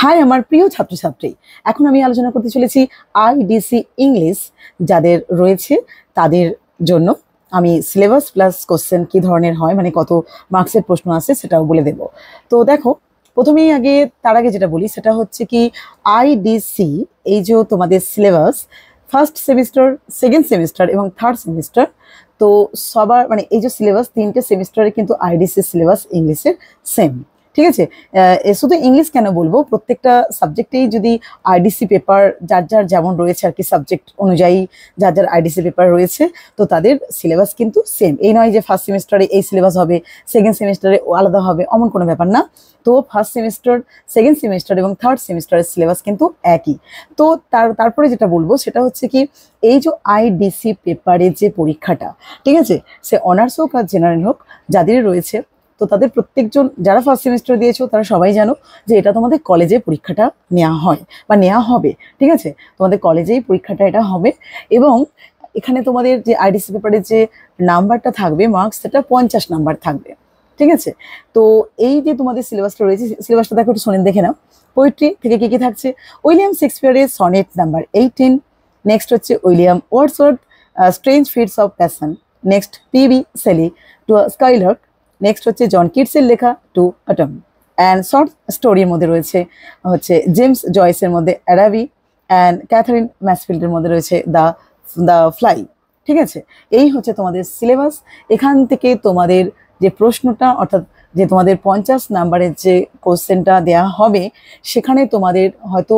High আমার প্রিয় ছাত্রছাত্রী, এখন আমি আলোচনা করতে চলেছি আইডিসি ইংলিশ যাদের রয়েছে তাদের জন্য। আমি সিলেবাস প্লাস কোশ্চেন কী ধরনের হয়, মানে কত মার্কসের প্রশ্ন আছে সেটাও বলে দেব। তো দেখো, প্রথমেই তার আগে যেটা বলি সেটা হচ্ছে কি, আইডিসি এই যে তোমাদের syllabus, first semester, second semester এবং থার্ড সেমিস্টার, তো সবার মানে এই যে সিলেবাস তিনটে সেমিস্টারে কিন্তু আইডিসি সিলেবাস ইংলিশের সেম। ঠিক আছে, শুধু ইংলিশ কেন বলবো, প্রত্যেকটা সাবজেক্টেই যদি আইডিসি পেপার যার যার যেমন রয়েছে আর কি, সাবজেক্ট অনুযায়ী যার যার আইডিসি পেপার রয়েছে, তো তাদের সিলেবাস কিন্তু সেম। এই নয় যে ফার্স্ট সেমিস্টারে এই সিলেবাস হবে, সেকেন্ড সেমিস্টারে আলাদা হবে, এমন কোনো ব্যাপার না। তো ফার্স্ট সেমিস্টার, সেকেন্ড সেমিস্টার এবং থার্ড সেমিস্টারের সিলেবাস কিন্তু একই। তো তারপরে যেটা বলবো সেটা হচ্ছে কি, এই যে আইডিসি পেপারের যে পরীক্ষাটা, ঠিক আছে, সে অনার্স হোক আর জেনারেল হোক যাদের রয়েছে, তো তাদের প্রত্যেকজন যারা ফার্স্ট সেমিস্টার দিয়েছো তারা সবাই জানো যে এটা তোমাদের কলেজে পরীক্ষাটা নেওয়া হয় বা নেওয়া হবে। ঠিক আছে, তোমাদের কলেজেই পরীক্ষাটা এটা হবে এবং এখানে তোমাদের যে আইডিসি পেপারের যে নাম্বারটা থাকবে, মার্কস, সেটা 50 নাম্বার থাকবে। ঠিক আছে, তো এই যে তোমাদের সিলেবাসটা রয়েছে, সিলেবাসটা দেখো, একটু শোনেন, দেখে নাও। পোয়েট্রি থেকে কী কী থাকছে: উইলিয়াম শেক্সপিয়ারের সনেট নাম্বার 18, নেক্সট হচ্ছে William Wordsworth strange fits of passion, next PB Shelley to skylark, next হচ্ছে জন কিটসের লেখা টু অটম, অ্যান্ড শর্ট স্টোরির মধ্যে রয়েছে হচ্ছে জেমস জয়েসের মধ্যে অ্যারাবি, অ্যান্ড ক্যাথারিন ম্যাসফিল্ডের মধ্যে রয়েছে দ্য ফ্লাই। ঠিক আছে, এই হচ্ছে তোমাদের সিলেবাস। এখান থেকে তোমাদের যে প্রশ্নটা, অর্থাৎ যে তোমাদের 50 নাম্বারের যে কোশ্চেনটা দেয়া হবে, সেখানে তোমাদের হয়তো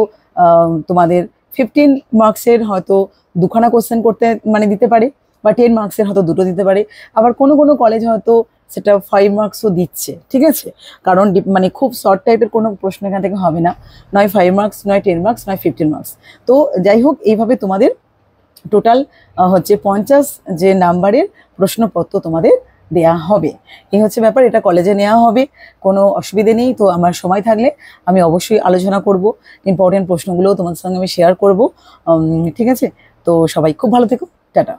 তোমাদের 15 মার্কসের হয়তো দুখানা কোশ্চেন করতে মানে দিতে পারে, বা 10 মার্কসের হয়তো দুটো দিতে পারে। আবার কোনো কোনো কলেজ হয়তো সেটা 5 মার্কসও দিচ্ছে। ঠিক আছে, কারণ মানে খুব শর্ট টাইপের কোনো প্রশ্ন এখান থেকে হবে না, নয় 5 মার্কস, নয় 10 মার্কস, নয় 15 মার্কস। তো যাই হোক, এইভাবে তোমাদের টোটাল হচ্ছে 50 যে নাম্বারের প্রশ্নপত্র তোমাদের দেয়া হবে। এই হচ্ছে ব্যাপার, এটা কলেজে নেওয়া হবে, কোনো অসুবিধে নেই। তো আমার সময় থাকলে আমি অবশ্যই আলোচনা করব, ইম্পর্টেন্ট প্রশ্নগুলোও তোমাদের সঙ্গে আমি শেয়ার করব। ঠিক আছে, তো সবাই খুব ভালো থেকো, টাটা।